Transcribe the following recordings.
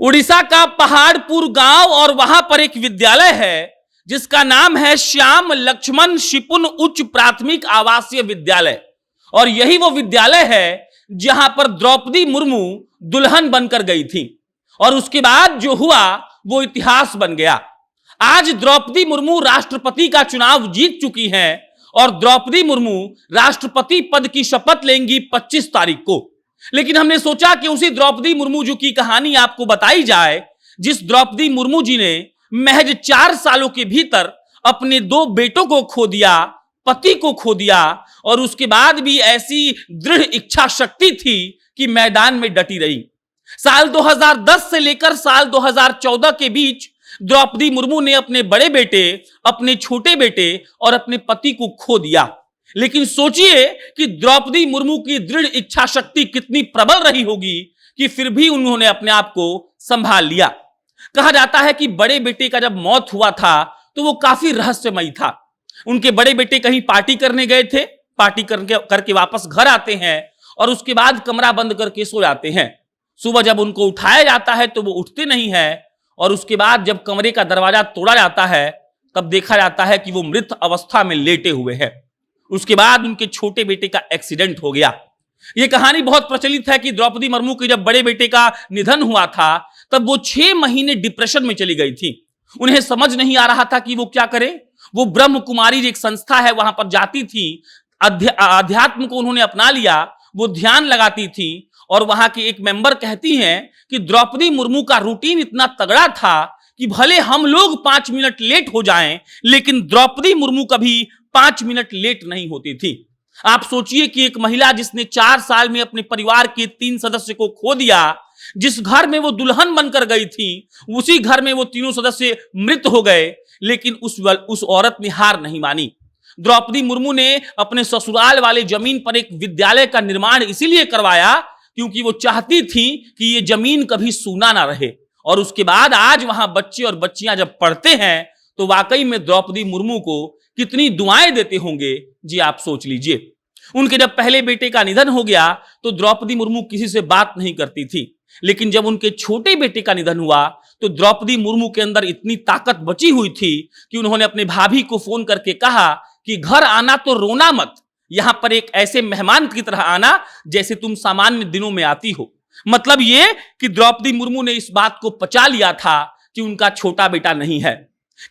उड़ीसा का पहाड़पुर गांव और वहां पर एक विद्यालय है जिसका नाम है श्याम लक्ष्मण शिपुन उच्च प्राथमिक आवासीय विद्यालय। और यही वो विद्यालय है जहां पर द्रौपदी मुर्मू दुल्हन बनकर गई थी और उसके बाद जो हुआ वो इतिहास बन गया। आज द्रौपदी मुर्मू राष्ट्रपति का चुनाव जीत चुकी हैं और द्रौपदी मुर्मू राष्ट्रपति पद की शपथ लेंगी 25 तारीख को। लेकिन हमने सोचा कि उसी द्रौपदी मुर्मू जी की कहानी आपको बताई जाए, जिस द्रौपदी मुर्मू जी ने महज 4 सालों के भीतर अपने 2 बेटों को खो दिया, पति को खो दिया और उसके बाद भी ऐसी दृढ़ इच्छा शक्ति थी कि मैदान में डटी रही। साल 2010 से लेकर साल 2014 के बीच द्रौपदी मुर्मू ने अपने बड़े बेटे, अपने छोटे बेटे और अपने पति को खो दिया। लेकिन सोचिए कि द्रौपदी मुर्मू की दृढ़ इच्छा शक्ति कितनी प्रबल रही होगी कि फिर भी उन्होंने अपने आप को संभाल लिया। कहा जाता है कि बड़े बेटे का जब मौत हुआ था तो वो काफी रहस्यमयी था। उनके बड़े बेटे कहीं पार्टी करने गए थे, पार्टी करके वापस घर आते हैं और उसके बाद कमरा बंद करके सो जाते हैं। सुबह जब उनको उठाया जाता है तो वो उठते नहीं है और उसके बाद जब कमरे का दरवाजा तोड़ा जाता है तब देखा जाता है कि वो मृत अवस्था में लेटे हुए हैं। उसके बाद उनके छोटे बेटे का एक्सीडेंट हो गया। यह कहानी बहुत प्रचलित है कि द्रौपदी मुर्मू के जब बड़े बेटे का निधन हुआ था तब वो 6 महीने डिप्रेशन में चली गई थी। उन्हें समझ नहीं आ रहा था कि वो क्या करे। वो ब्रह्म कुमारी एक संस्था है, वहां पर जाती थी, अध्यात्म को उन्होंने अपना लिया, वो ध्यान लगाती थी और वहां के एक मेंबर कहती हैं कि द्रौपदी मुर्मू का रूटीन इतना तगड़ा था कि भले हम लोग 5 मिनट लेट हो जाएं लेकिन द्रौपदी मुर्मू कभी 5 मिनट लेट नहीं होती थी। आप सोचिए कि एक महिला जिसने 4 साल में अपने परिवार के 3 सदस्य को खो दिया, जिस घर में वो दुल्हन बनकर गई थी उसी घर में वो तीनों सदस्य मृत हो गए, लेकिन उस औरत ने हार नहीं मानी। द्रौपदी मुर्मू ने अपने ससुराल वाले जमीन पर एक विद्यालय का निर्माण इसीलिए करवाया क्योंकि वो चाहती थी कि ये जमीन कभी सूना ना रहे। और उसके बाद आज वहां बच्चे और बच्चियां जब पढ़ते हैं तो वाकई में द्रौपदी मुर्मू को कितनी दुआएं देते होंगे, जी आप सोच लीजिए। उनके जब पहले बेटे का निधन हो गया तो द्रौपदी मुर्मू किसी से बात नहीं करती थी, लेकिन जब उनके छोटे बेटे का निधन हुआ तो द्रौपदी मुर्मू के अंदर इतनी ताकत बची हुई थी कि उन्होंने अपने भाभी को फोन करके कहा कि घर आना तो रोना मत, यहां पर एक ऐसे मेहमान की तरह आना जैसे तुम सामान्य दिनों में आती हो। मतलब ये कि द्रौपदी मुर्मू ने इस बात को पचा लिया था कि उनका छोटा बेटा नहीं है।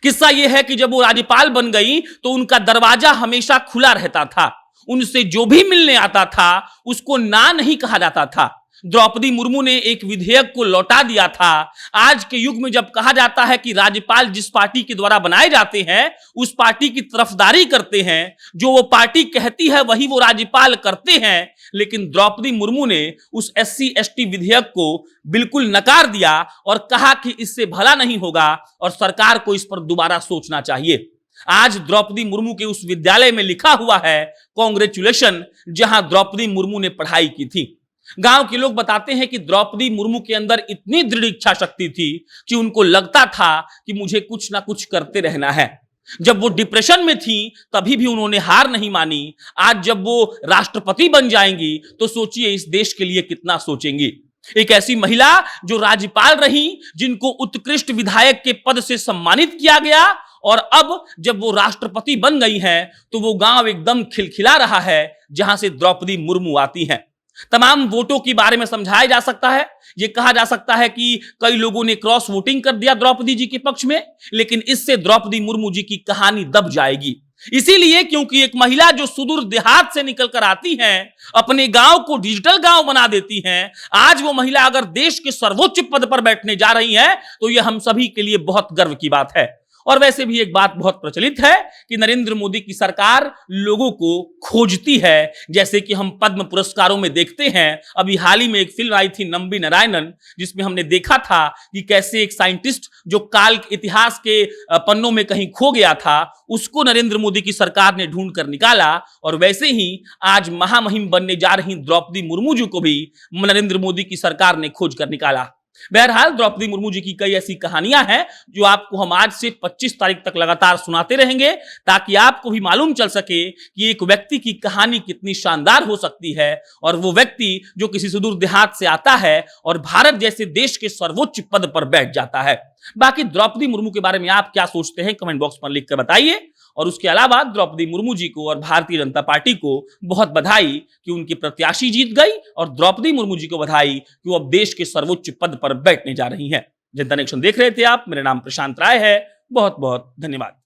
किस्सा यह है कि जब वो राज्यपाल बन गई तो उनका दरवाजा हमेशा खुला रहता था। उनसे जो भी मिलने आता था उसको ना नहीं कहा जाता था। द्रौपदी मुर्मू ने एक विधेयक को लौटा दिया था। आज के युग में जब कहा जाता है कि राज्यपाल जिस पार्टी के द्वारा बनाए जाते हैं उस पार्टी की तरफदारी करते हैं, जो वो पार्टी कहती है वही वो राज्यपाल करते हैं, लेकिन द्रौपदी मुर्मू ने उस SC ST विधेयक को बिल्कुल नकार दिया और कहा कि इससे भला नहीं होगा और सरकार को इस पर दोबारा सोचना चाहिए। आज द्रौपदी मुर्मू के उस विद्यालय में लिखा हुआ है कांग्रेचुलेशन, जहां द्रौपदी मुर्मू ने पढ़ाई की थी। गांव के लोग बताते हैं कि द्रौपदी मुर्मू के अंदर इतनी दृढ़ इच्छा शक्ति थी कि उनको लगता था कि मुझे कुछ ना कुछ करते रहना है। जब वो डिप्रेशन में थी तभी भी उन्होंने हार नहीं मानी। आज जब वो राष्ट्रपति बन जाएंगी तो सोचिए इस देश के लिए कितना सोचेंगी। एक ऐसी महिला जो राज्यपाल रही, जिनको उत्कृष्ट विधायक के पद से सम्मानित किया गया और अब जब वो राष्ट्रपति बन गई हैं तो वो गांव एकदम खिलखिला रहा है जहां से द्रौपदी मुर्मू आती हैं। तमाम वोटों के बारे में समझाया जा सकता है। यह कहा जा सकता है कि कई लोगों ने क्रॉस वोटिंग कर दिया द्रौपदी जी के पक्ष में, लेकिन इससे द्रौपदी मुर्मू जी की कहानी दब जाएगी। इसीलिए क्योंकि एक महिला जो सुदूर देहात से निकलकर आती हैं, अपने गांव को डिजिटल गांव बना देती हैं, आज वो महिला अगर देश के सर्वोच्च पद पर बैठने जा रही है तो यह हम सभी के लिए बहुत गर्व की बात है। और वैसे भी एक बात बहुत प्रचलित है कि नरेंद्र मोदी की सरकार लोगों को खोजती है, जैसे कि हम पद्म पुरस्कारों में देखते हैं। अभी हाल ही में एक फिल्म आई थी नंबी नारायणन, जिसमें हमने देखा था कि कैसे एक साइंटिस्ट जो काल इतिहास के पन्नों में कहीं खो गया था उसको नरेंद्र मोदी की सरकार ने ढूंढ कर निकाला। और वैसे ही आज महामहिम बनने जा रही द्रौपदी मुर्मू जी को भी नरेंद्र मोदी की सरकार ने खोज कर निकाला। बहरहाल द्रौपदी मुर्मू जी की कई ऐसी कहानियां हैं जो आपको हम आज से 25 तारीख तक लगातार सुनाते रहेंगे, ताकि आपको भी मालूम चल सके कि एक व्यक्ति की कहानी कितनी शानदार हो सकती है, और वो व्यक्ति जो किसी सुदूर देहात से आता है और भारत जैसे देश के सर्वोच्च पद पर बैठ जाता है। बाकी द्रौपदी मुर्मू के बारे में आप क्या सोचते हैं, कमेंट बॉक्स पर लिखकर बताइए। और उसके अलावा द्रौपदी मुर्मू जी को और भारतीय जनता पार्टी को बहुत बधाई कि उनकी प्रत्याशी जीत गई, और द्रौपदी मुर्मू जी को बधाई कि वो अब देश के सर्वोच्च पद पर बैठने जा रही हैं। जनता नेक्शन देख रहे थे आप, मेरा नाम प्रशांत राय है। बहुत बहुत धन्यवाद।